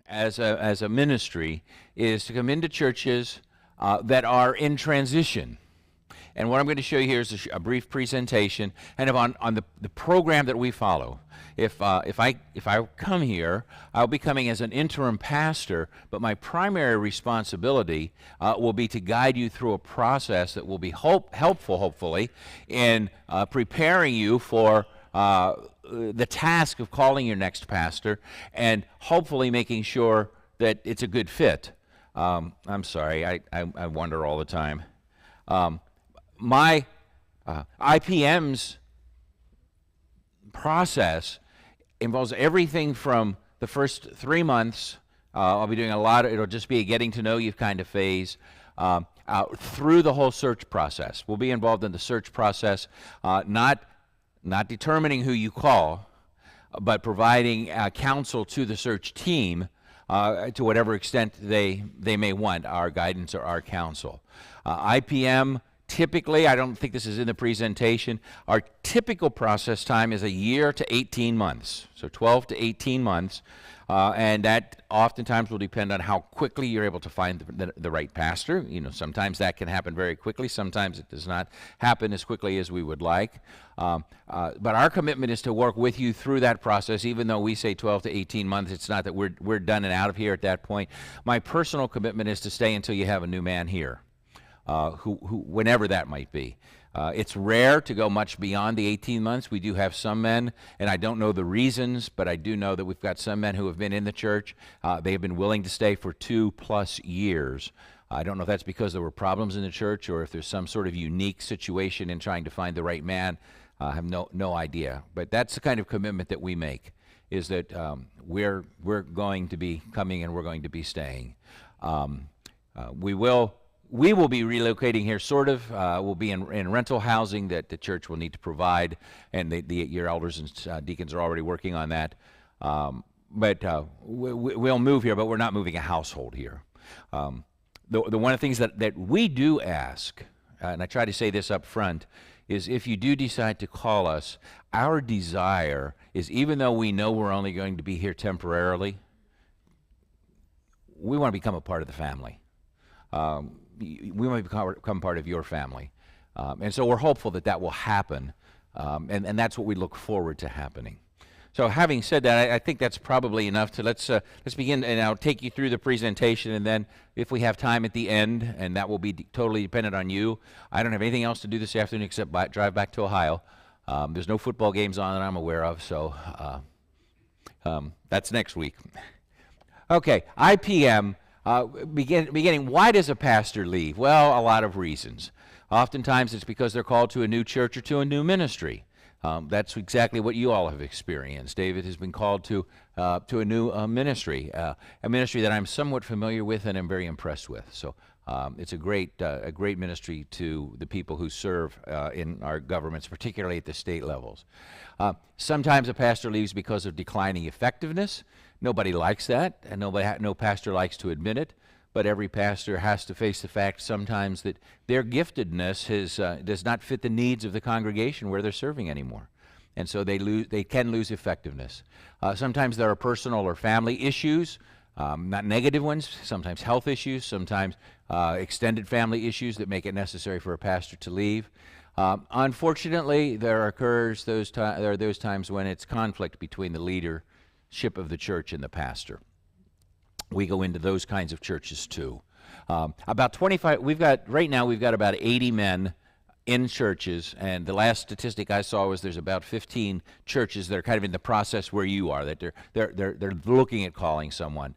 as a ministry is to come into churches that are in transition. And what I'm going to show you here is a brief presentation kind of on the program that we follow. If I come here, I'll be coming as an interim pastor, but my primary responsibility will be to guide you through a process that will be helpful, hopefully, in preparing you for the task of calling your next pastor, and hopefully making sure that it's a good fit. I'm sorry, I wonder all the time. My IPM's process involves everything from the first 3 months. I'll be doing a lot of, it'll just be a getting to know you kind of phase, through the whole search process. We'll be involved in the search process, not determining who you call, but providing counsel to the search team to whatever extent they may want our guidance or our counsel. IPM, typically, I don't think this is in the presentation, our typical process time is a year to 18 months, so 12 to 18 months, and that oftentimes will depend on how quickly you're able to find the right pastor. You know, sometimes that can happen very quickly, sometimes it does not happen as quickly as we would like, but our commitment is to work with you through that process. Even though we say 12 to 18 months, it's not that we're done and out of here at that point. My personal commitment is to stay until you have a new man here. Who whenever that might be. It's rare to go much beyond the 18 months. We do have some men, and I don't know the reasons, but I do know that we've got some men who have been in the church. They have been willing to stay for 2+ years. I don't know if that's because there were problems in the church or if there's some sort of unique situation in trying to find the right man. I have no idea. But that's the kind of commitment that we make, is that we're going to be coming and we're going to be staying. We will be relocating here, sort of. We'll be in rental housing that the church will need to provide, and your elders and deacons are already working on that. But we'll move here, but we're not moving a household here. One of the things that we do ask, and I try to say this up front, is if you do decide to call us, our desire is, even though we know we're only going to be here temporarily, we want to become a part of the family. We want to become part of your family. And so we're hopeful that will happen, and that's what we look forward to happening. So having said that, I think that's probably enough. Let's begin, and I'll take you through the presentation, and then if we have time at the end, and that will be totally dependent on you. I don't have anything else to do this afternoon except drive back to Ohio. There's no football games on that I'm aware of, so that's next week. Okay, IPM. Beginning, why does a pastor leave? Well, a lot of reasons. Oftentimes it's because they're called to a new church or to a new ministry. That's exactly what you all have experienced. David has been called to a new ministry, a ministry that I'm somewhat familiar with and am very impressed with. So it's a great ministry to the people who serve in our governments, particularly at the state levels. Sometimes a pastor leaves because of declining effectiveness. Nobody likes that, and no pastor likes to admit it, but every pastor has to face the fact sometimes that their giftedness does not fit the needs of the congregation where they're serving anymore, and so they can lose effectiveness. Sometimes there are personal or family issues, not negative ones, sometimes health issues, sometimes extended family issues that make it necessary for a pastor to leave. Unfortunately, there are those times when it's conflict between the leadership of the church and the pastor. We go into those kinds of churches too. About 25, right now we've got about 80 men in churches, and the last statistic I saw was there's about 15 churches that are kind of in the process where you are, that they're looking at calling someone.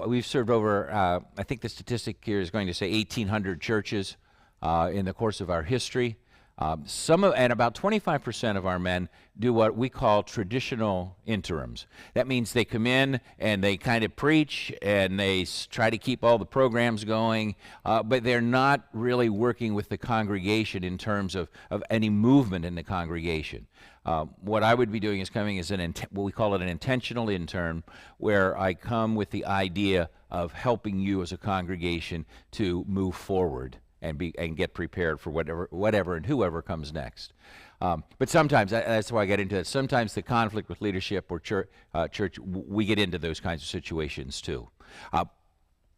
We've served over, I think the statistic here is going to say 1,800 churches in the course of our history. And about 25% of our men do what we call traditional interims. That means they come in and they kind of preach and they try to keep all the programs going, but they're not really working with the congregation in terms of any movement in the congregation. What I would be doing is coming as what we call it an intentional intern, where I come with the idea of helping you as a congregation to move forward and get prepared for whatever and whoever comes next. But sometimes, that's why I get into that, sometimes the conflict with leadership or church, we get into those kinds of situations too.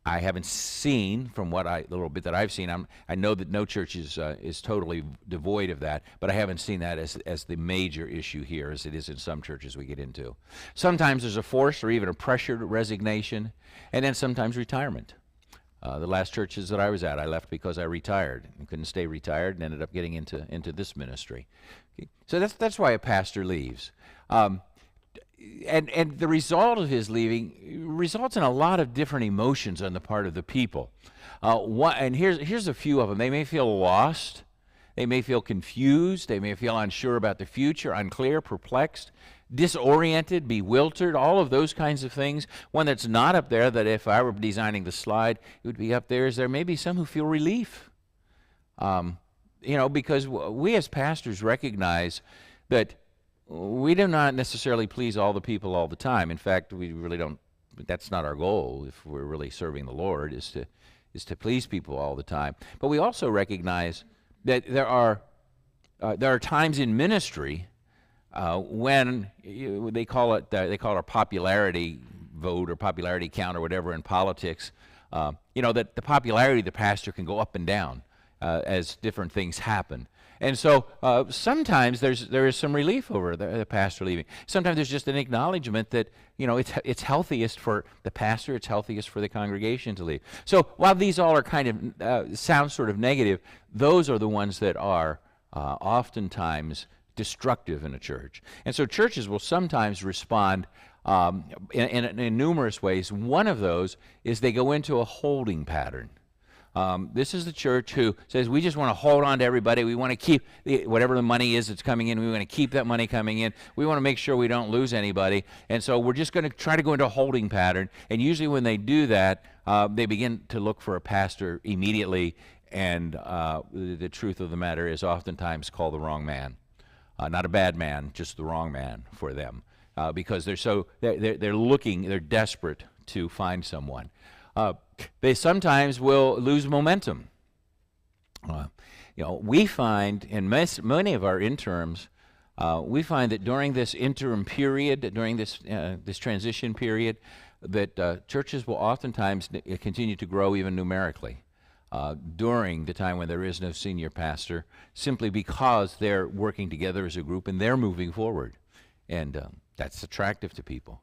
I haven't seen, from the little bit that I've seen, I know that no church is totally devoid of that, but I haven't seen that as the major issue here, as it is in some churches we get into. Sometimes there's a forced or even a pressured resignation, and then sometimes retirement. The last churches that I was at, I left because I retired and couldn't stay retired, and ended up getting into this ministry. Okay. So that's why a pastor leaves. And the result of his leaving results in a lot of different emotions on the part of the people. And here's a few of them. They may feel lost. They may feel confused. They may feel unsure about the future, unclear, perplexed, disoriented, bewildered, all of those kinds of things. One that's not up there, that if I were designing the slide, it would be up there, is there may be some who feel relief. Because we as pastors recognize that we do not necessarily please all the people all the time. In fact, we really don't. That's not our goal. If we're really serving the Lord, is to please people all the time. But we also recognize that there are times in ministry when they call it a popularity vote or popularity count or whatever in politics. That the popularity of the pastor can go up and down as different things happen. And so sometimes there is some relief over the pastor leaving. Sometimes there's just an acknowledgement that it's healthiest for the pastor, it's healthiest for the congregation to leave. So while these all are kind of sound sort of negative, those are the ones that are oftentimes destructive in a church. And so churches will sometimes respond in numerous ways. One of those is they go into a holding pattern. This is the church who says, we just want to hold on to everybody. We want to keep whatever the money is that's coming in. We want to keep that money coming in. We want to make sure we don't lose anybody. And so we're just going to try to go into a holding pattern. And usually when they do that, they begin to look for a pastor immediately. And the truth of the matter is oftentimes called the wrong man. Not a bad man, just the wrong man for them. Because they're looking, they're desperate to find someone. They sometimes will lose momentum. We find in many of our interims, we find that during this interim period, during this transition period, that churches will oftentimes continue to grow even numerically during the time when there is no senior pastor, simply because they're working together as a group and they're moving forward. And that's attractive to people.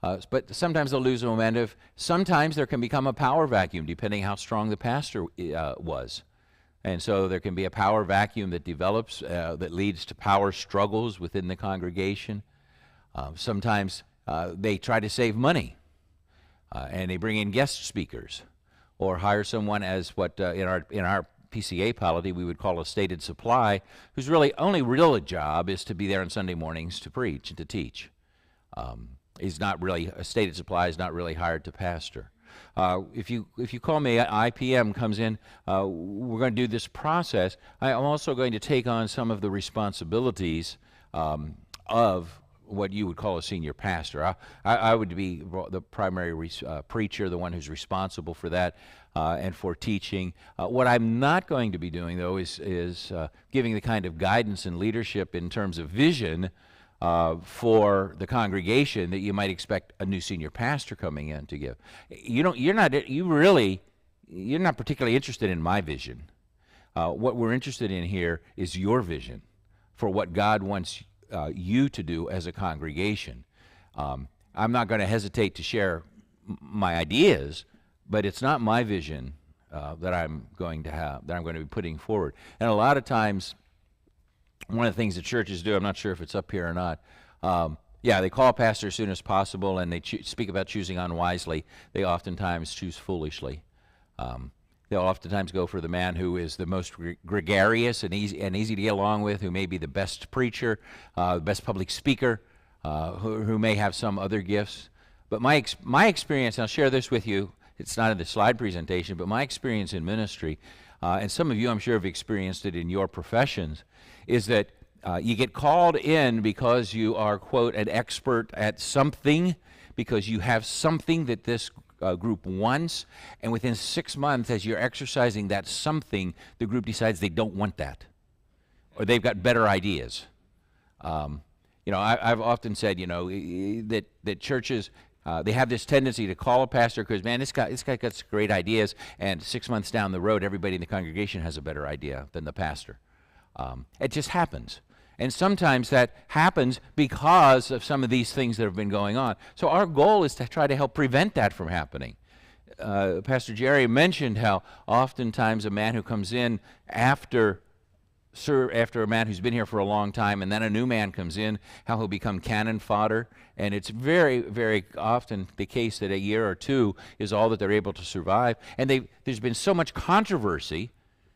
But sometimes they'll lose momentum. Sometimes there can become a power vacuum, depending how strong the pastor was. And so there can be a power vacuum that develops that leads to power struggles within the congregation. Sometimes they try to save money, and they bring in guest speakers, or hire someone as what in our PCA polity we would call a stated supply, whose only real job is to be there on Sunday mornings to preach and to teach. Is not really a stated supply, is not really hired to pastor. If you call me, IPM comes in, we're going to do this process. I'm also going to take on some of the responsibilities of what you would call a senior pastor. I would be the primary preacher, the one who's responsible for that and for teaching. What I'm not going to be doing, though, is giving the kind of guidance and leadership in terms of vision for the congregation that you might expect a new senior pastor coming in to give. You're not particularly interested in my vision. What we're interested in here is your vision for what God wants you to do as a congregation. I'm not going to hesitate to share my ideas, but it's not my vision that I'm going to be putting forward. And a lot of times, one of the things that churches do, I'm not sure if it's up here or not, they call a pastor as soon as possible, and they speak about choosing unwisely. They oftentimes choose foolishly. They'll oftentimes go for the man who is the most gregarious and easy to get along with, who may be the best preacher, the best public speaker, who may have some other gifts. But my experience, and I'll share this with you, it's not in the slide presentation, but my experience in ministry, and some of you I'm sure have experienced it in your professions, is that you get called in because you are, quote, an expert at something, because you have something that this group once, and within 6 months, as you're exercising that something, the group decides they don't want that, or they've got better ideas. I've often said, that churches, they have this tendency to call a pastor because, man, this guy got some great ideas, and 6 months down the road, everybody in the congregation has a better idea than the pastor. It just happens. And sometimes that happens because of some of these things that have been going on. So our goal is to try to help prevent that from happening. Pastor Jerry mentioned how oftentimes a man who comes in after a man who's been here for a long time, and then a new man comes in, how he'll become cannon fodder. And it's very, very often the case that a year or two is all that they're able to survive. And there's been so much controversy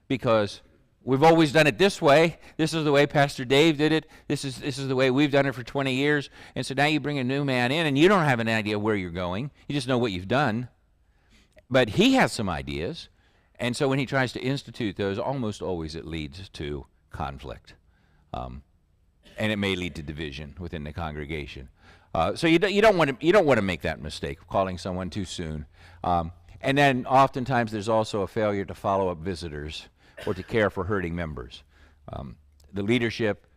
because we've always done it this way. This is the way Pastor Dave did it. This is the way we've done it for 20 years. And so now you bring a new man in, and you don't have an idea where you're going. You just know what you've done. But he has some ideas. And so when he tries to institute those, almost always it leads to conflict. And it may lead to division within the congregation. So you don't want to make that mistake of calling someone too soon. And then oftentimes there's also a failure to follow up visitors or to care for hurting members. The leadership,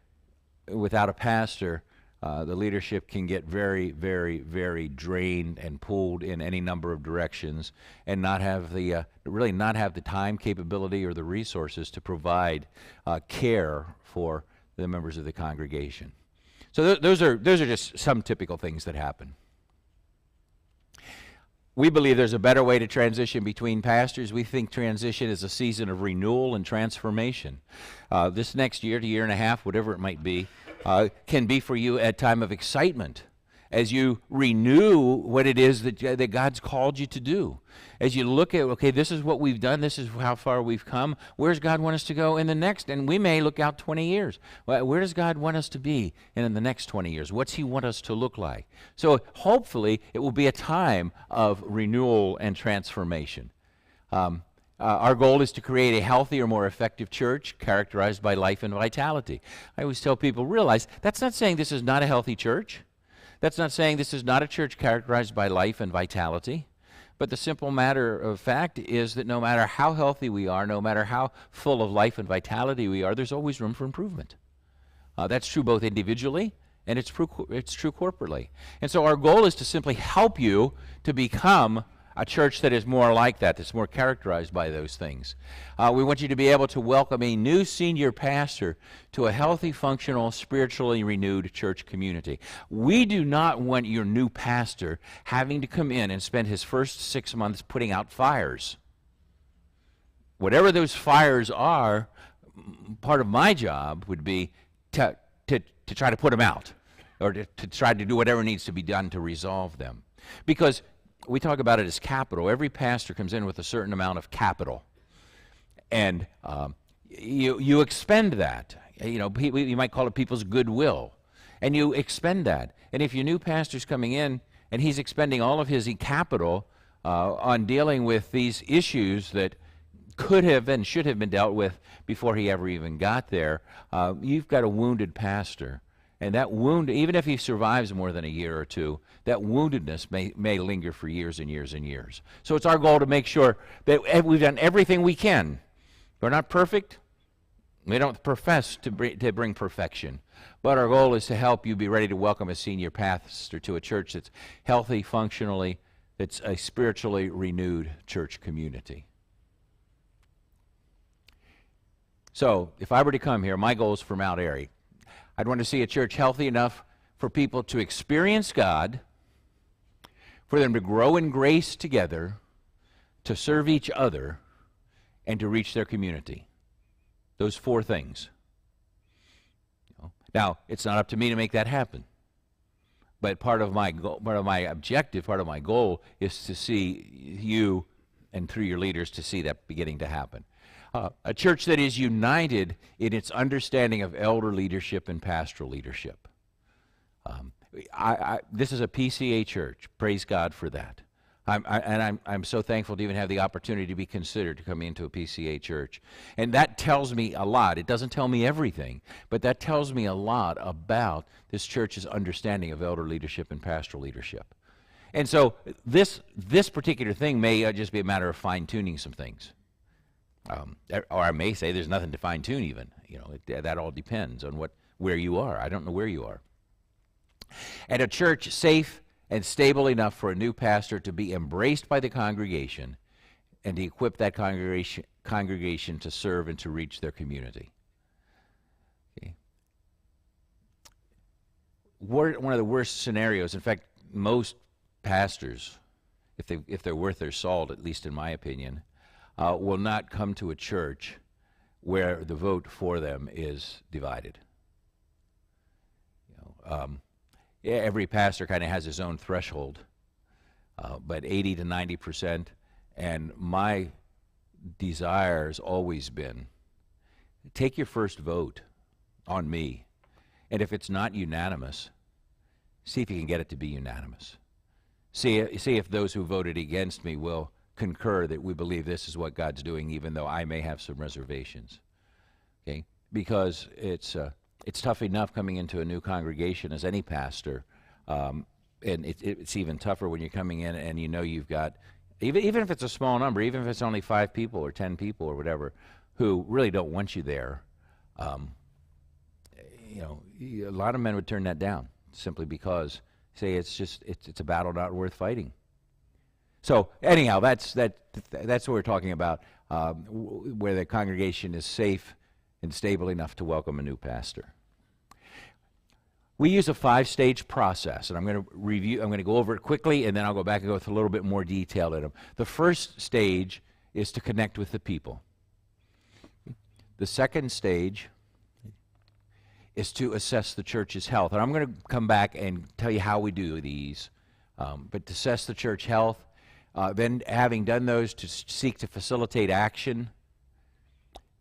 without a pastor, the leadership can get very, very, very drained and pulled in any number of directions, and not have the time, capability, or the resources to provide care for the members of the congregation. So those are just some typical things that happen. We believe there's a better way to transition between pastors. We think transition is a season of renewal and transformation. This next year to year and a half, whatever it might be, can be for you a time of excitement as you renew what it is that God's called you to do. As you look at, okay, this is what we've done, this is how far we've come, where's God want us to go in the next? And we may look out 20 years. Where does God want us to be in the next 20 years? What's he want us to look like? So hopefully it will be a time of renewal and transformation. Our goal is to create a healthier, more effective church characterized by life and vitality. I always tell people, realize that's not saying this is not a healthy church. That's not saying this is not a church characterized by life and vitality. But the simple matter of fact is that no matter how healthy we are, no matter how full of life and vitality we are, there's always room for improvement. That's true both individually and it's true corporately. And so our goal is to simply help you to become a church that is more like that, that's more characterized by those things. We want you to be able to welcome a new senior pastor to a healthy, functional, spiritually renewed church community. We do not want your new pastor having to come in and spend his first 6 months putting out fires. Whatever those fires are, part of my job would be to try to put them out, or to try to do whatever needs to be done to resolve them. Because we talk about it as capital. Every pastor comes in with a certain amount of capital, and you expend that. You might call it people's goodwill, and you expend that. And if your new pastor's coming in and he's expending all of his capital on dealing with these issues that could have and should have been dealt with before he ever even got there, you've got a wounded pastor. And that wound, even if he survives more than a year or two, that woundedness may linger for years and years and years. So it's our goal to make sure that we've done everything we can. We're not perfect. We don't profess to bring perfection. But our goal is to help you be ready to welcome a senior pastor to a church that's healthy, functionally, that's a spiritually renewed church community. So if I were to come here, my goal is for Mount Airy. I'd want to see a church healthy enough for people to experience God, for them to grow in grace together, to serve each other, and to reach their community. Those 4 things. Now, it's not up to me to make that happen. But part of my objective, part of my goal is to see you, and through your leaders, to see that beginning to happen. A church that is united in its understanding of elder leadership and pastoral leadership. This is a PCA church. Praise God for that. I'm so thankful to even have the opportunity to be considered to come into a PCA church. And that tells me a lot. It doesn't tell me everything, but that tells me a lot about this church's understanding of elder leadership and pastoral leadership. And so this particular thing may just be a matter of fine-tuning some things. Or I may say there's nothing to fine-tune even. That all depends on where you are. I don't know where you are. And a church safe and stable enough for a new pastor to be embraced by the congregation and to equip that congregation to serve and to reach their community. Okay. One of the worst scenarios, in fact, most pastors, if they're worth their salt, at least in my opinion, will not come to a church where the vote for them is divided. Every pastor kind of has his own threshold, but 80 to 90%, and my desire has always been, take your first vote on me, and if it's not unanimous, see if you can get it to be unanimous. See if those who voted against me will concur that we believe this is what God's doing, even though I may have some reservations. Okay, because it's tough enough coming into a new congregation as any pastor, and it's even tougher when you're coming in and you've got, even if it's a small number, even if it's only 5 people or 10 people or whatever, who really don't want you there. A lot of men would turn that down simply because, say, it's a battle not worth fighting. So anyhow, that's what we're talking about, where the congregation is safe and stable enough to welcome a new pastor. We use a 5-stage process, and I'm going to go over it quickly, and then I'll go back and go with a little bit more detail in them. The first stage is to connect with the people. The second stage is to assess the church's health, and I'm going to come back and tell you how we do these, but to assess the church health, then having done those, to seek to facilitate action,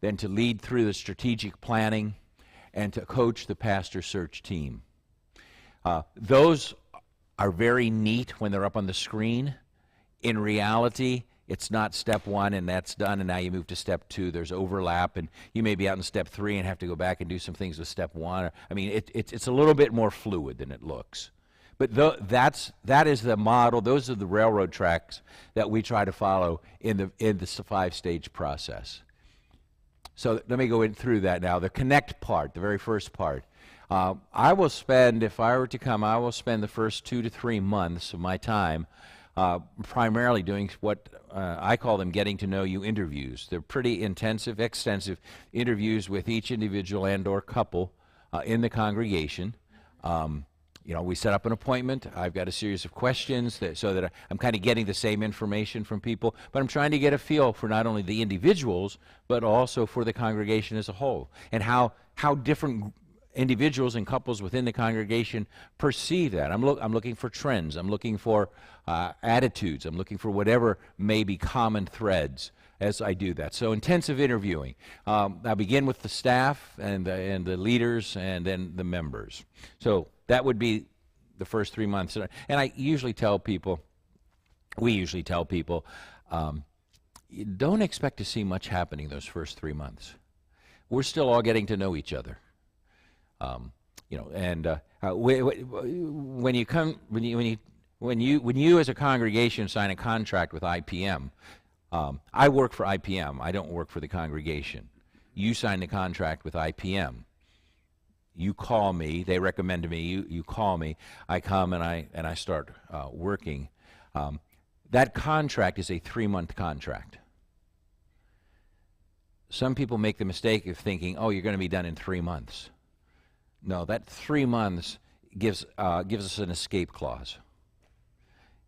then to lead through the strategic planning, and to coach the pastor search team. Those are very neat when they're up on the screen. In reality, it's not step 1 and that's done, and now you move to step 2. There's overlap, and you may be out in step 3 and have to go back and do some things with step 1. It's a little bit more fluid than it looks. But that is the model. Those are the railroad tracks that we try to follow in the 5-stage process. So let me go through that now. The connect part, the very first part. I will spend, if I were to come, I will spend the first 2 to 3 months of my time primarily doing what I call them getting to know you interviews. They're pretty intensive, extensive interviews with each individual and or couple in the congregation. We set up an appointment. I've got a series of questions so that I'm kind of getting the same information from people, but I'm trying to get a feel for not only the individuals, but also for the congregation as a whole, and how different individuals and couples within the congregation perceive that. I'm looking for trends. I'm looking for attitudes. I'm looking for whatever may be common threads as I do that. So intensive interviewing. I begin with the staff and the leaders and then the members. So that would be the first 3 months. And we usually tell people, don't expect to see much happening those first 3 months. We're still all getting to know each other. When you as a congregation sign a contract with IPM, I work for IPM. I don't work for the congregation. You sign the contract with IPM. You call me. They recommend to me. You call me. I come and I start working. That contract is a 3-month contract. Some people make the mistake of thinking, "Oh, you're going to be done in 3 months." No, that 3 months gives us an escape clause.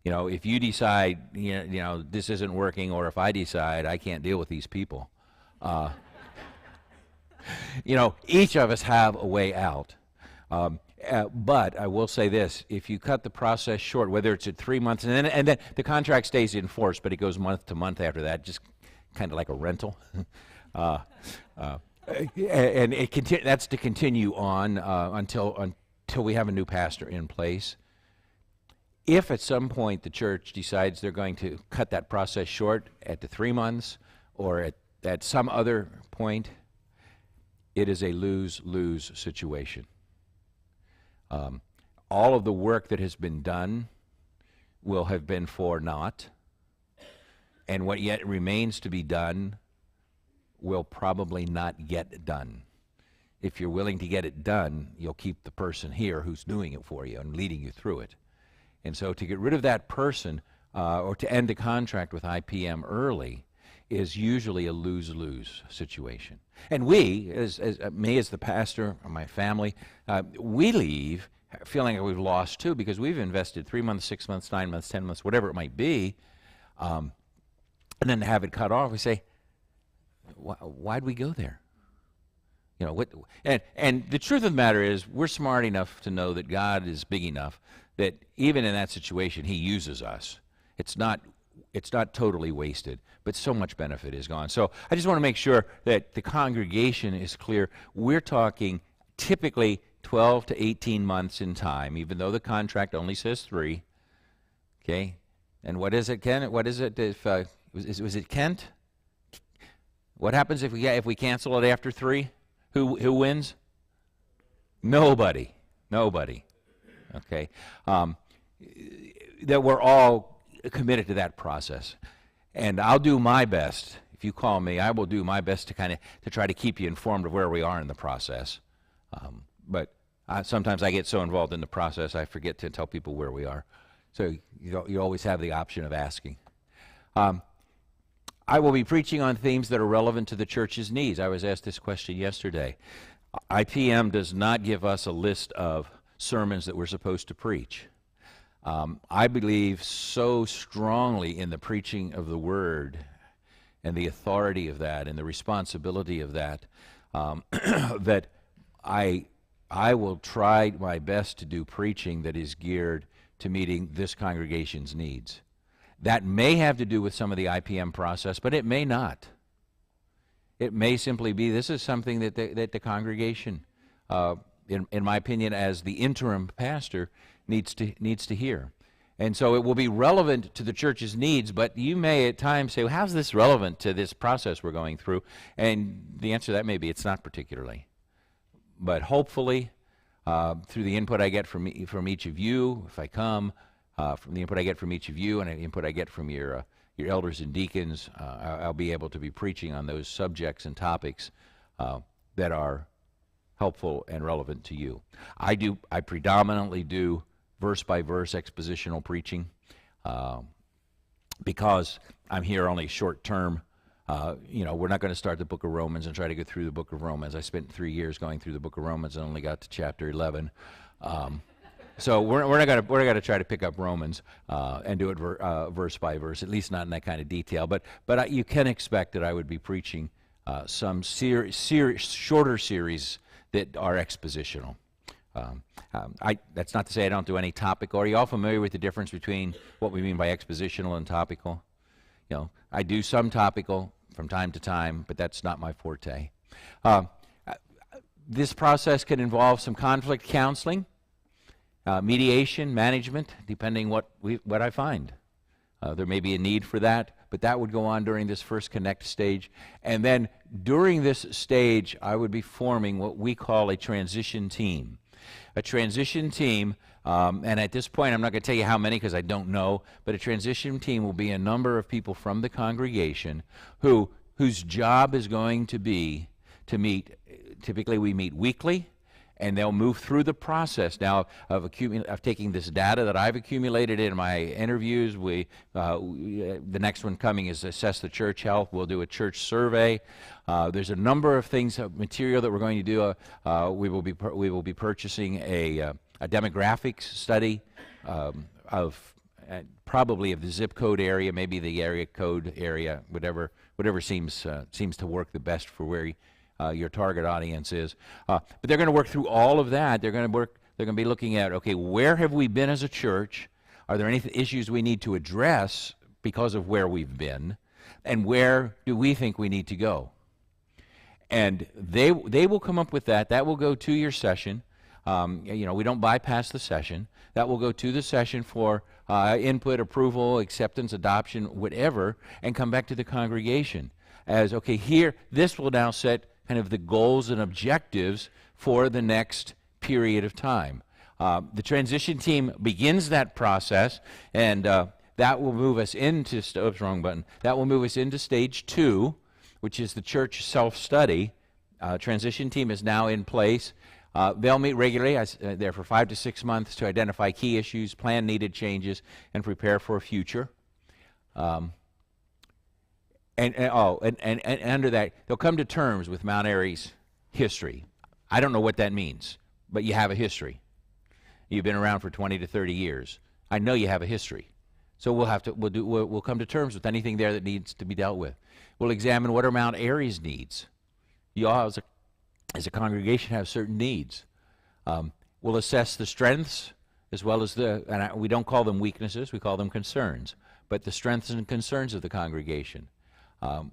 If you decide, this isn't working, or if I decide I can't deal with these people, each of us have a way out. But I will say this: if you cut the process short, whether it's at 3 months, and then the contract stays in force, but it goes month to month after that, just kind of like a rental. And that's to continue on until we have a new pastor in place. If at some point the church decides they're going to cut that process short at the 3 months or at some other point, it is a lose-lose situation. All of the work that has been done will have been for naught, and what yet remains to be done will probably not get done. If you're willing to get it done, you'll keep the person here who's doing it for you and leading you through it. And so to get rid of that person or to end a contract with IPM early is usually a lose-lose situation. And we, as me as the pastor, or my family, we leave feeling like we've lost too, because we've invested 3 months, 6 months, 9 months, 10 months, whatever it might be, and then to have it cut off, we say, why'd we go there? You know, and the truth of the matter is, we're smart enough to know that God is big enough that even in that situation, he uses us. It's not totally wasted, but so much benefit is gone. So I just want to make sure that the congregation is clear. We're talking typically 12 to 18 months in time, even though the contract only says 3. Okay? And what is it, Ken? What is it if, was it Kent? What happens if we cancel it after 3? Who wins? Nobody. Okay, that we're all committed to that process, and I'll do my best. If you call me, I will do my best to try to keep you informed of where we are in the process. But sometimes I get so involved in the process I forget to tell people where we are. So you always have the option of asking. I will be preaching on themes that are relevant to the church's needs. I was asked this question yesterday. IPM does not give us a list of sermons that we're supposed to preach. I believe so strongly in the preaching of the Word and the authority of that and the responsibility of that, that I will try my best to do preaching that is geared to meeting this congregation's needs. That may have to do with some of the IPM process, but it may not. It may simply be this is something that the congregation, in my opinion, as the interim pastor, needs to hear. And so it will be relevant to the church's needs, but you may at times say, well, how's this relevant to this process we're going through? And the answer to that may be it's not particularly. But hopefully, through the input I get from each of you, if I come, from the input I get from each of you and the input I get from your elders and deacons, I'll be able to be preaching on those subjects and topics that are helpful and relevant to you. I predominantly do verse-by-verse expositional preaching because I'm here only short-term. We're not going to start the book of Romans and try to go through the book of Romans. I spent 3 years going through the book of Romans and only got to chapter 11. So we're not going to try to pick up Romans and do it verse by verse, at least not in that kind of detail. But you can expect that I would be preaching some shorter series that are expositional. That's not to say I don't do any topical. Are you all familiar with the difference between what we mean by expositional and topical? I do some topical from time to time, but that's not my forte. This process can involve some conflict counseling, mediation, management, depending what I find. There may be a need for that, but that would go on during this first connect stage. And then during this stage, I would be forming what we call a transition team. A transition team, and at this point I'm not going to tell you how many because I don't know, but a transition team will be a number of people from the congregation whose job is going to be to meet. Typically we meet weekly, and they'll move through the process now of taking this data that I've accumulated in my interviews. The next one coming is assess the church health. We'll do a church survey. There's a number of things, material that we're going to do. We will be purchasing a demographics study of probably of the zip code area, maybe the area code area, whatever seems to work the best for where your target audience is. But they're going to work through all of that. They're going to be looking at, okay, where have we been as a church? Are there any issues we need to address because of where we've been? And where do we think we need to go? And they will come up with that. That will go to your session. We don't bypass the session. That will go to the session for input, approval, acceptance, adoption, whatever, and come back to the congregation as, okay, here, this will now set kind of the goals and objectives for the next period of time. The transition team begins that process, and that will move us into, oops, wrong button. That will move us into stage 2, which is the church self-study. Transition team is now in place. They'll meet regularly, there for 5 to 6 months to identify key issues, plan needed changes, and prepare for a future. And under that, they'll come to terms with Mount Airy's history. I don't know what that means, but you have a history. You've been around for 20 to 30 years. I know you have a history. So we'll come to terms with anything there that needs to be dealt with. We'll examine what are Mount Airy's needs. You all, as a congregation, have certain needs. We'll assess the strengths as well as we don't call them weaknesses, we call them concerns, but the strengths and concerns of the congregation.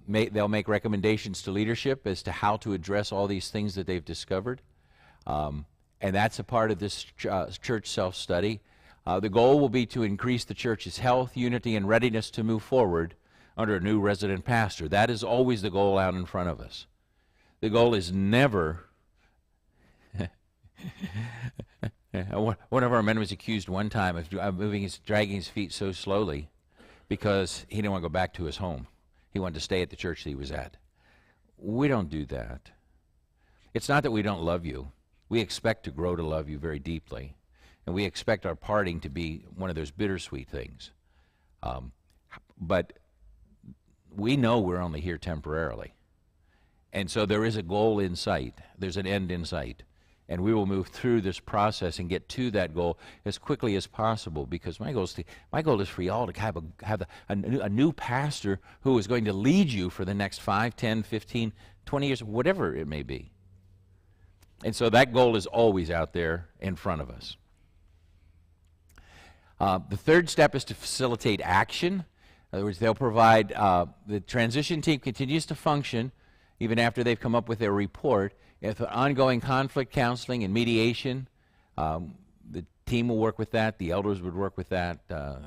They'll make recommendations to leadership as to how to address all these things that they've discovered. And that's a part of this church self-study. The goal will be to increase the church's health, unity, and readiness to move forward under a new resident pastor. That is always the goal out in front of us. The goal is never... One of our men was accused one time of dragging his feet so slowly because he didn't want to go back to his home. He wanted to stay at the church that he was at. We don't do that. It's not that we don't love you. We expect to grow to love you very deeply. And we expect our parting to be one of those bittersweet things. But we know we're only here temporarily. And so there is a goal in sight. There's an end in sight. And we will move through this process and get to that goal as quickly as possible, because my goal is for you all to have a new pastor who is going to lead you for the next 5, 10, 15, 20 years, whatever it may be. And so that goal is always out there in front of us. The third step is to facilitate action. In other words, they'll provide, the transition team continues to function even after they've come up with their report. If ongoing conflict counseling and mediation, the team will work with that, the elders would work with that,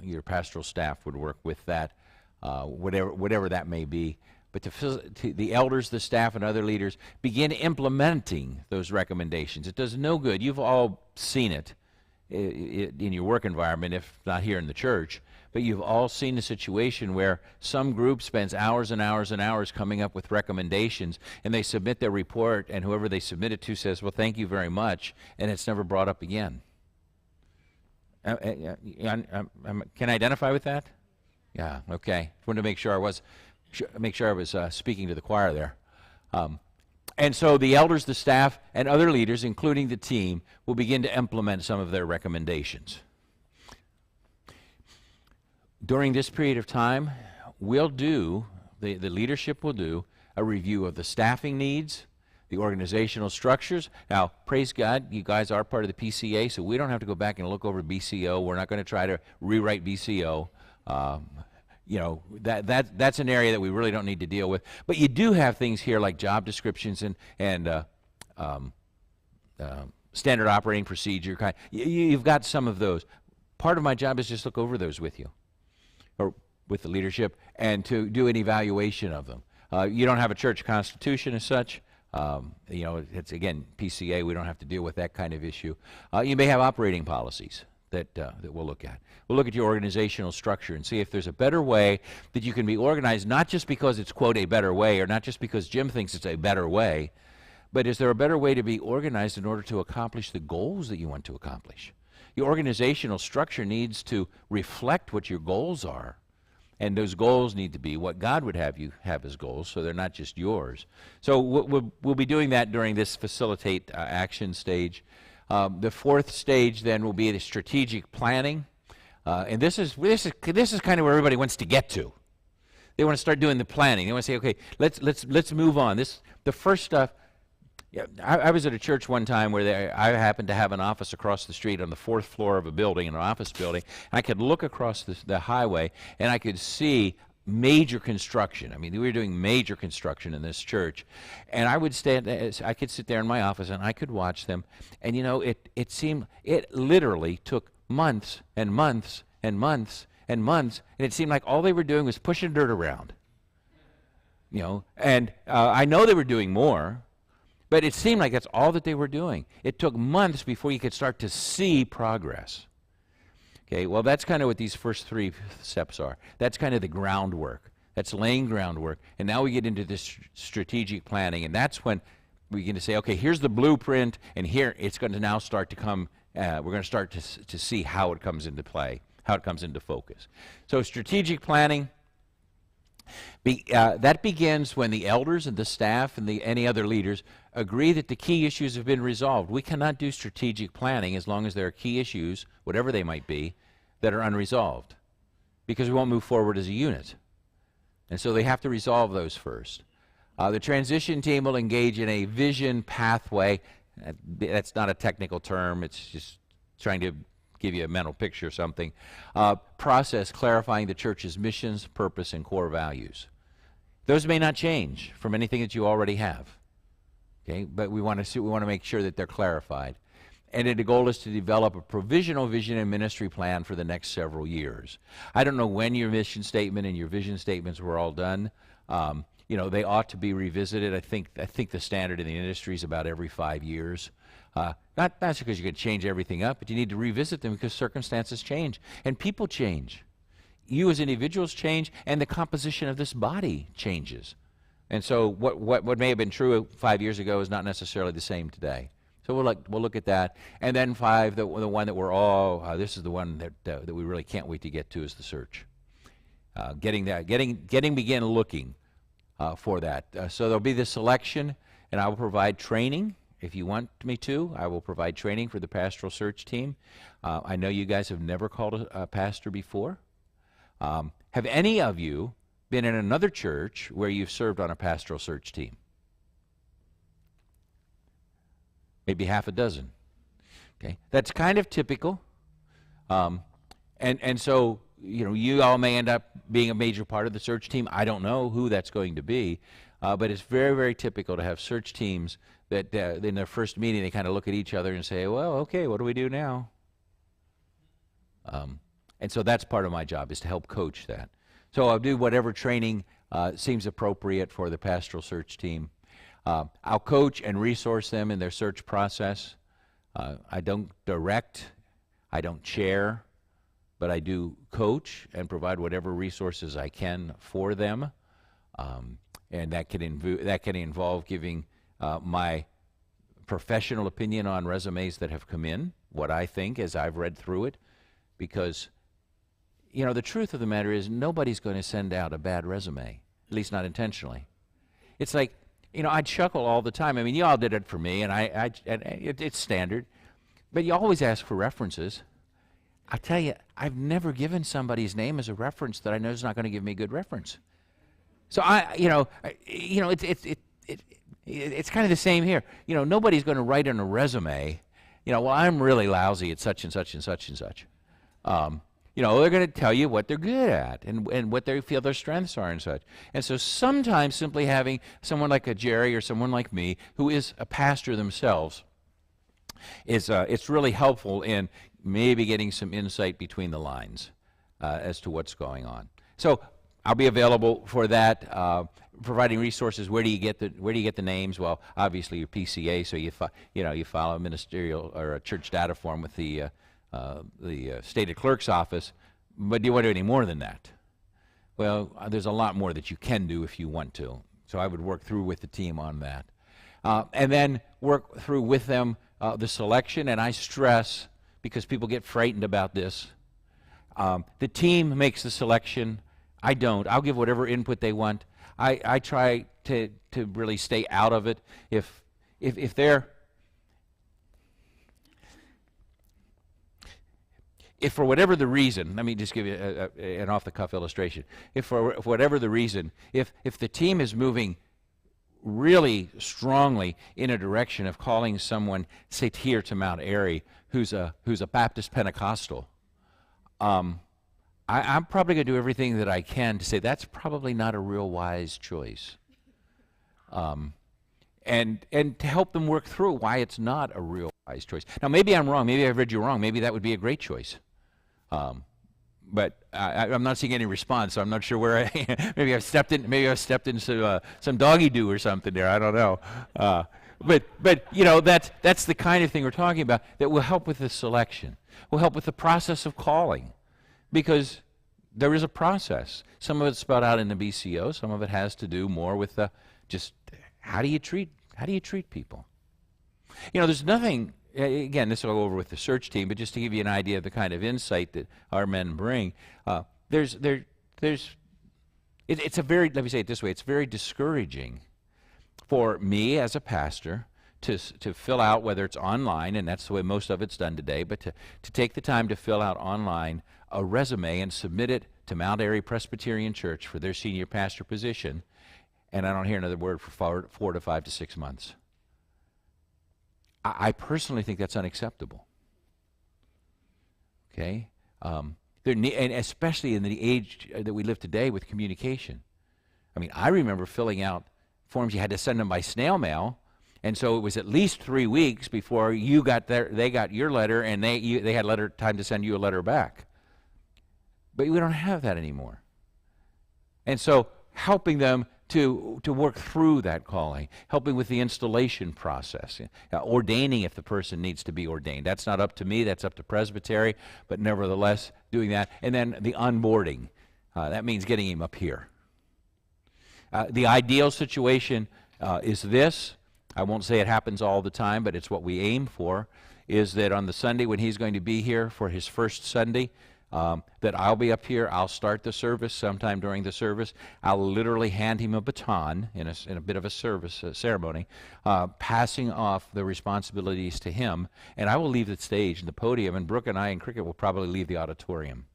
your pastoral staff would work with that, whatever that may be. But the elders, the staff, and other leaders begin implementing those recommendations. It does no good. You've all seen it in your work environment, if not here in the church, but you've all seen a situation where some group spends hours and hours and hours coming up with recommendations, and they submit their report, and whoever they submit it to says, well, thank you very much, and it's never brought up again. Can I identify with that? Yeah, okay. Wanted to make sure I was speaking to the choir there. And so the elders, the staff, and other leaders, including the team, will begin to implement some of their recommendations. During this period of time, the leadership will do a review of the staffing needs, the organizational structures. Now, praise God, you guys are part of the PCA, so we don't have to go back and look over BCO. We're not going to try to rewrite BCO. You know, that's an area that we really don't need to deal with. But you do have things here like job descriptions and standard operating procedure. You've got some of those. Part of my job is just look over those with you, or with the leadership, and to do an evaluation of them. You don't have a church constitution as such. You know, it's, again, PCA. We don't have to deal with that kind of issue. You may have operating policies that we'll look at. We'll look at your organizational structure and see if there's a better way that you can be organized, not just because it's, quote, a better way, or not just because Jim thinks it's a better way, but is there a better way to be organized in order to accomplish the goals that you want to accomplish? Your organizational structure needs to reflect what your goals are, and those goals need to be what God would have you have as goals, so they're not just yours. So we'll be doing that during this facilitate action stage. The fourth stage then will be the strategic planning, and this is kind of where everybody wants to get to. They want to start doing the planning. They want to say, okay, let's move on. The first stuff. Yeah, I was at a church one time where I happened to have an office across the street on the 4th floor of a building, an office building, and I could look across the highway and I could see major construction. I mean, we were doing major construction in this church, and I could sit there in my office and I could watch them, and you know, it literally took months and months and months and months, and it seemed like all they were doing was pushing dirt around, you know. And I know they were doing more, But it seemed like that's all that they were doing. It took months before you could start to see progress. Okay, well, that's kind of what these first 3 steps are. That's kind of the groundwork. That's laying groundwork. And now we get into this strategic planning, and that's when we begin to say, okay, here's the blueprint, and here it's going to now start to come, we're going to start to see how it comes into play, how it comes into focus. So strategic planning, that begins when the elders and the staff and any other leaders agree that the key issues have been resolved. We cannot do strategic planning as long as there are key issues, whatever they might be, that are unresolved, because we won't move forward as a unit. And so they have to resolve those first. The transition team will engage in a vision pathway. That's not a technical term. It's just trying to give you a mental picture of something. Process clarifying the church's missions, purpose, and core values. Those may not change from anything that you already have. Okay, but we want to make sure that they're clarified. And the goal is to develop a provisional vision and ministry plan for the next several years. I don't know when your mission statement and your vision statements were all done. They ought to be revisited. I think the standard in the industry is about every 5 years. Not because you can change everything up, but you need to revisit them because circumstances change and people change. You as individuals change, and the composition of this body changes. And so what may have been true 5 years ago is not necessarily the same today. So we'll look at that. And then 5, the one that we're all, this is the one that we really can't wait to get to, is the search. Begin looking for that. So there'll be the selection, and I will provide training. If you want me to, I will provide training for the pastoral search team. I know you guys have never called a pastor before. Have any of you been in another church where you've served on a pastoral search team? Maybe half a dozen. Okay, that's kind of typical. And so, you all may end up being a major part of the search team. I don't know who that's going to be, but it's very, very typical to have search teams that in their first meeting they kind of look at each other and say, well, okay, what do we do now? And so that's part of my job, is to help coach that. So I'll do whatever training seems appropriate for the pastoral search team. I'll coach and resource them in their search process. I don't direct, I don't chair, but I do coach and provide whatever resources I can for them. And that can involve giving my professional opinion on resumes that have come in, what I think as I've read through it, because the truth of the matter is nobody's going to send out a bad resume, at least not intentionally. It's like, I'd chuckle all the time. I mean, you all did it for me, and it's standard, but you always ask for references. I tell you, I've never given somebody's name as a reference that I know is not going to give me a good reference. So it's kind of the same here. Nobody's going to write in a resume, well, I'm really lousy at such and such and such and such. They're going to tell you what they're good at and what they feel their strengths are and such. And so sometimes simply having someone like a Jerry or someone like me who is a pastor themselves is it's really helpful in maybe getting some insight between the lines as to what's going on. So I'll be available for that, providing resources. Where do you get the names? Well, obviously your PCA, so you file a ministerial or a church data form with the stated clerk's office. But do you want to do any more than that? Well, there's a lot more that you can do if you want to. So I would work through with the team on that, and then work through with them the selection. And I stress, because people get frightened about this, the team makes the selection. I don't. I'll give whatever input they want. I try to really stay out of it. If for whatever the reason, let me just give you an off-the-cuff illustration. If for whatever the reason, if the team is moving really strongly in a direction of calling someone, say, here to Mount Airy, who's a Baptist Pentecostal, I'm probably going to do everything that I can to say that's probably not a real wise choice, and to help them work through why it's not a real wise choice. Now, maybe I'm wrong. Maybe I've read you wrong. Maybe that would be a great choice, but I'm not seeing any response. So I'm not sure where maybe I've stepped into some doggy do or something there. I don't know. But you know, that's the kind of thing we're talking about that will help with the selection, will help with the process of calling, because there is a process. Some of it's spelled out in the BCO. Some of it has to do more with just how do you treat people. You know, there's nothing. Again, this will go over with the search team, but just to give you an idea of the kind of insight that our men bring, it's a very, let me say it this way, it's very discouraging for me as a pastor to fill out, whether it's online, and that's the way most of it's done today, but to take the time to fill out online a resume and submit it to Mount Airy Presbyterian Church for their senior pastor position, and I don't hear another word for 4 to 5 to 6 months. I personally think that's unacceptable. Okay? And especially in the age that we live today with communication. I mean, I remember filling out forms, you had to send them by snail mail, and so it was at least 3 weeks before they got your letter, and they had time to send you a letter back. But we don't have that anymore. And so helping them to work through that calling, helping with the installation process, ordaining if the person needs to be ordained. That's not up to me, that's up to Presbytery, but nevertheless doing that. And then the onboarding, that means getting him up here. The ideal situation is this. I won't say it happens all the time, but it's what we aim for, is that on the Sunday when he's going to be here for his first Sunday, that I'll be up here, I'll start the service sometime during the service. I'll literally hand him a baton in a bit of a service ceremony, passing off the responsibilities to him, and I will leave the stage and the podium, and Brooke and I and Cricket will probably leave the auditorium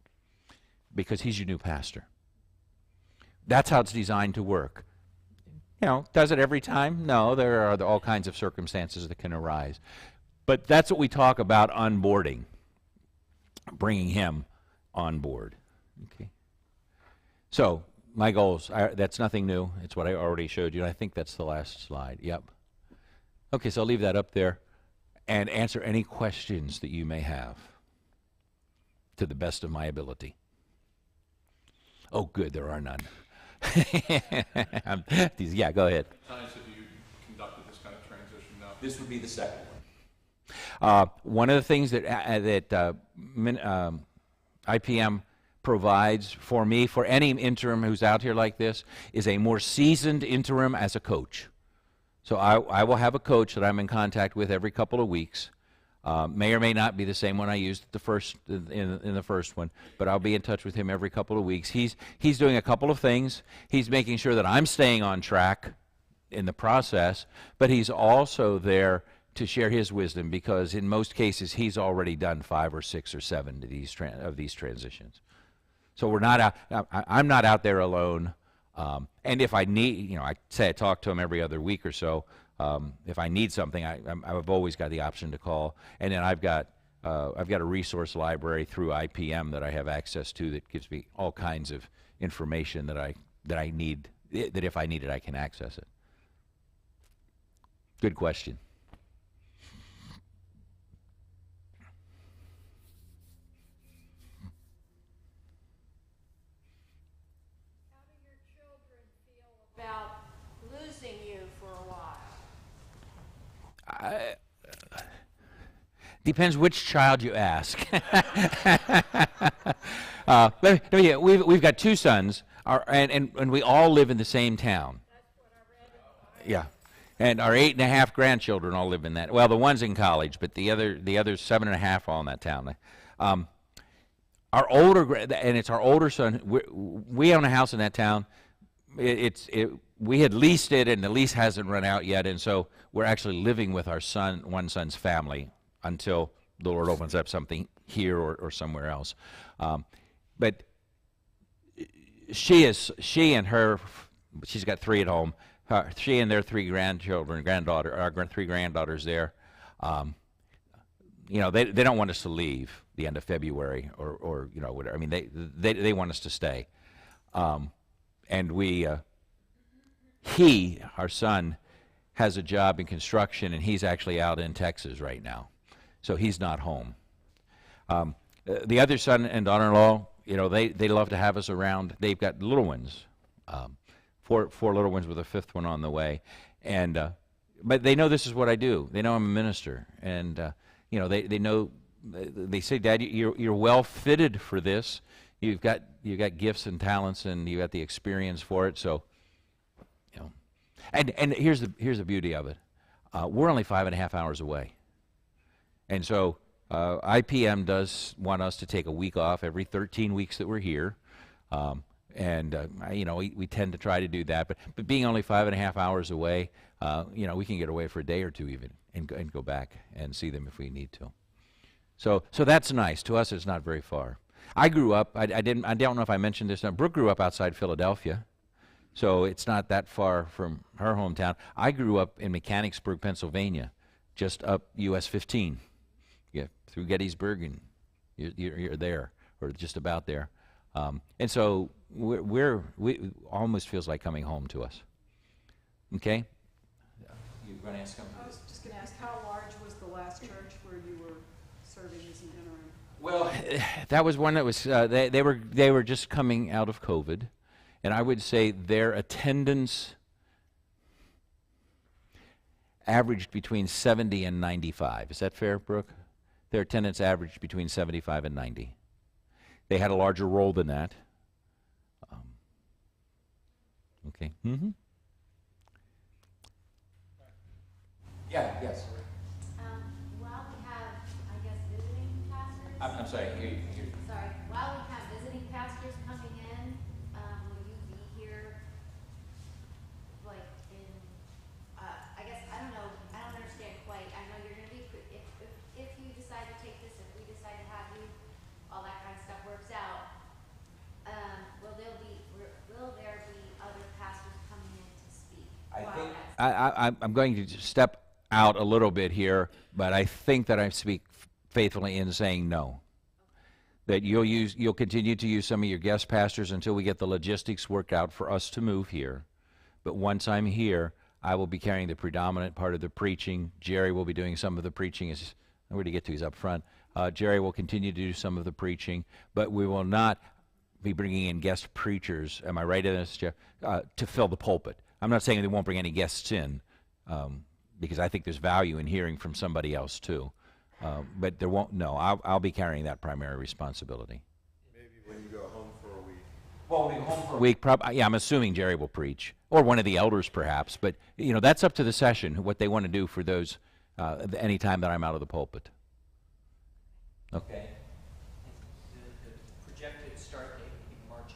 because he's your new pastor. That's how it's designed to work. You know, does it every time? No, there are all kinds of circumstances that can arise. But that's what we talk about onboarding, bringing him on board. Okay. So my goals, that's nothing new. It's what I already showed you. I think that's the last slide. Yep. Okay, so I'll leave that up there and answer any questions that you may have to the best of my ability. Oh, good, there are none. Yeah, go ahead. Times have you conducted this kind of transition now? This would be the second one. One of the things that IPM provides for me, for any interim who's out here like this, is a more seasoned interim as a coach. So I will have a coach that I'm in contact with every couple of weeks. May or may not be the same one I used in the first one, but I'll be in touch with him every couple of weeks. He's doing a couple of things. He's making sure that I'm staying on track in the process, but he's also there to share his wisdom, because in most cases he's already done 5 or 6 or 7 of these transitions. So we're not out. I'm not out there alone. And if I need, I say I talk to him every other week or so. If I need something, I've always got the option to call. And then I've got a resource library through IPM that I have access to that gives me all kinds of information that I need. That if I need it, I can access it. Good question. Depends which child you ask. We've got 2 sons, and we all live in the same town. Yeah, and our 8.5 grandchildren all live in that. Well, the one's in college, but the other 7.5 all in that town. Our older son. We own a house in that town. We had leased it, and the lease hasn't run out yet, and so we're actually living with our one son's family until the Lord opens up something here or somewhere else. But she's got 3 at home. She and their 3 our 3 granddaughters there. They don't want us to leave the end of February or whatever. I mean, they want us to stay. And our son, has a job in construction, and he's actually out in Texas right now, so he's not home. The other son and daughter-in-law, they love to have us around. They've got little ones, 4 little ones with a 5th one on the way, and but they know this is what I do. They know I'm a minister, and they know. They say, Dad, you're well fitted for this. You've got gifts and talents, and you got the experience for it. So, and here's the beauty of it. We're only 5.5 hours away, and so IPM does want us to take a week off every 13 weeks that we're here. We tend to try to do that, but being only 5.5 hours away, we can get away for a day or two even and go back and see them if we need to. So that's nice. To us, it's not very far. I grew up. I don't know if I mentioned this. Brooke grew up outside Philadelphia, so it's not that far from her hometown. I grew up in Mechanicsburg, Pennsylvania, just up US 15. Yeah, through Gettysburg, and you're there, or just about there. And so we almost feels like coming home to us. Okay? You're going to ask something? I was just going to ask, how large was the last church where you were serving as an interim? Well, that was one that was they were just coming out of COVID, and I would say their attendance averaged between 70 and 95. Is that fair, Brooke? Their attendance averaged between 75 and 90. They had a larger role than that. Okay. Mm-hmm. Yeah. Yes. While we have, I guess, visiting pastors. I'm sorry. Sorry. While we have visiting pastors coming in, will you be here? Like in, I guess I don't know. I don't understand quite. I know you're going to be if you decide to take this, if we decide to have you, all that kind of stuff works out. Will there be other pastors coming in to speak? I'm going to step out a little bit here, but I think that I speak faithfully in saying no. That you'll continue to use some of your guest pastors until we get the logistics worked out for us to move here. But once I'm here, I will be carrying the predominant part of the preaching. Jerry will be doing some of the preaching. Where to get to? He's up front. Jerry will continue to do some of the preaching, but we will not be bringing in guest preachers. Am I right in this, Jeff? To fill the pulpit. I'm not saying they won't bring any guests in, because I think there's value in hearing from somebody else too. But there won't. No, I'll be carrying that primary responsibility. Maybe when you go home for a week. Well, we'll be home for a week. Yeah, I'm assuming Jerry will preach, or one of the elders perhaps. But that's up to the session what they want to do for those any time that I'm out of the pulpit. Okay. The projected start date would be March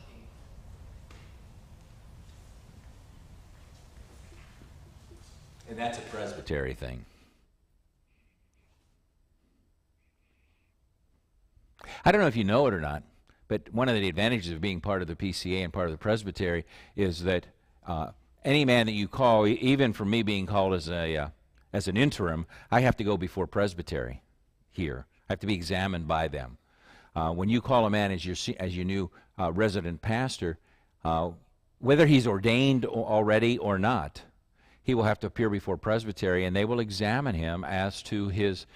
8th. And that's a presbytery thing. I don't know if you know it or not, but one of the advantages of being part of the PCA and part of the presbytery is that any man that you call, even for me being called as an interim, I have to go before presbytery here. I have to be examined by them. When you call a man as your new resident pastor, whether he's ordained already or not, he will have to appear before presbytery, and they will examine him as to his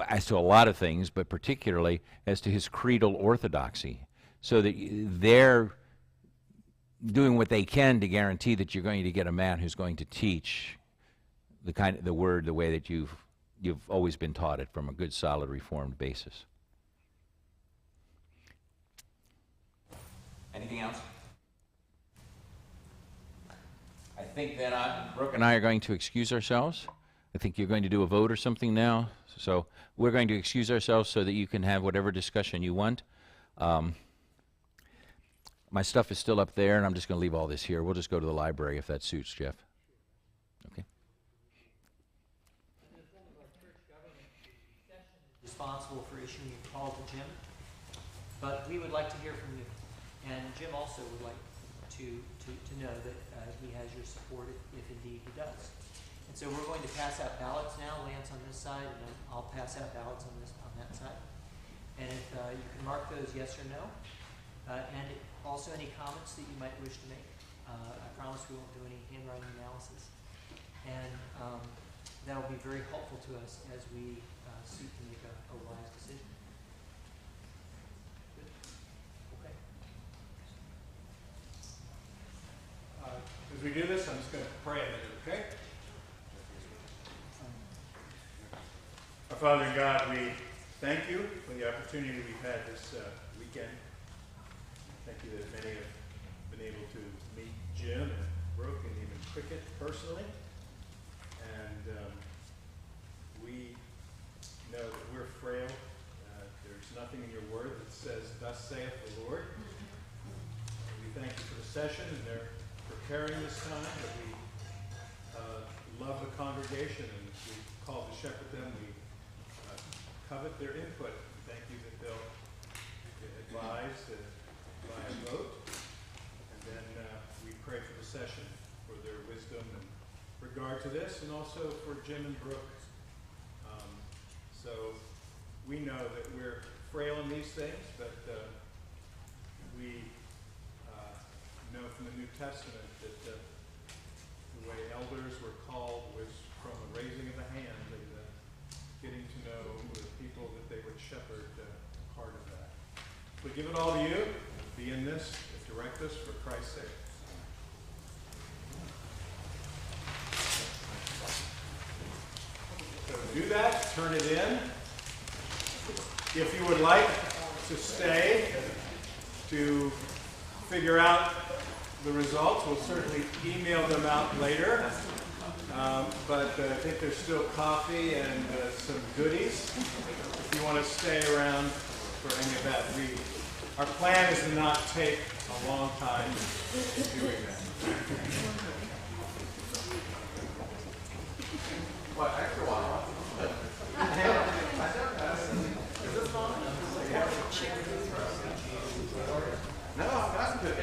as to a lot of things, but particularly as to his creedal orthodoxy, so that they're doing what they can to guarantee that you're going to get a man who's going to teach the word the way that you've always been taught it, from a good, solid, reformed basis. Anything else? I think that Brooke and I are going to excuse ourselves. I think you're going to do a vote or something now. So we're going to excuse ourselves so that you can have whatever discussion you want. My stuff is still up there, and I'm just going to leave all this here. We'll just go to the library if that suits, Jeff. Okay. Responsible for issuing a call to Jim, but we would like to hear from you. And Jim also would like to know that he has your support if indeed he does. And so we're going to pass out ballots now. Lance on this side, and then I'll pass out ballots on that side. And if you can mark those yes or no, and also any comments that you might wish to make. I promise we won't do any handwriting analysis, and that will be very helpful to us as we seek to make a wise decision. Good. Okay. As we do this, I'm just going to pray a minute, okay? Father God, we thank you for the opportunity we've had this weekend. Thank you that many have been able to meet Jim and Brooke and even Cricket personally. And we know that we're frail. There's nothing in your word that says, "Thus saith the Lord." We thank you for the session and their preparing this time, but we love the congregation and we call to shepherd them. We covet their input. Thank you that they'll advise by a vote. And then we pray for the session, for their wisdom and regard to this, and also for Jim and Brooke. So we know that we're frail in these things, but we know from the New Testament that the way elders were called was from the raising of the hand and getting to know the people that they would shepherd, part of that. We give it all to you. Be in this, direct us for Christ's sake. So to do that, turn it in. If you would like to stay to figure out the results, we'll certainly email them out later. But I think there's still coffee and some goodies if you want to stay around for any of that. Our plan is to not take a long time doing that. What, extra while? Is this on? No, that's good.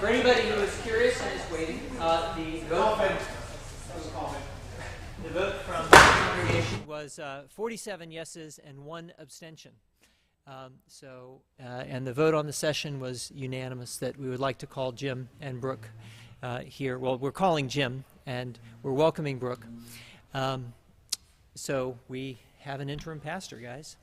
For anybody who is curious and is waiting, the vote from the congregation was 47 yeses and 1 abstention. And the vote on the session was unanimous that we would like to call Jim and Brooke here. Well, we're calling Jim and we're welcoming Brooke. So we have an interim pastor, guys.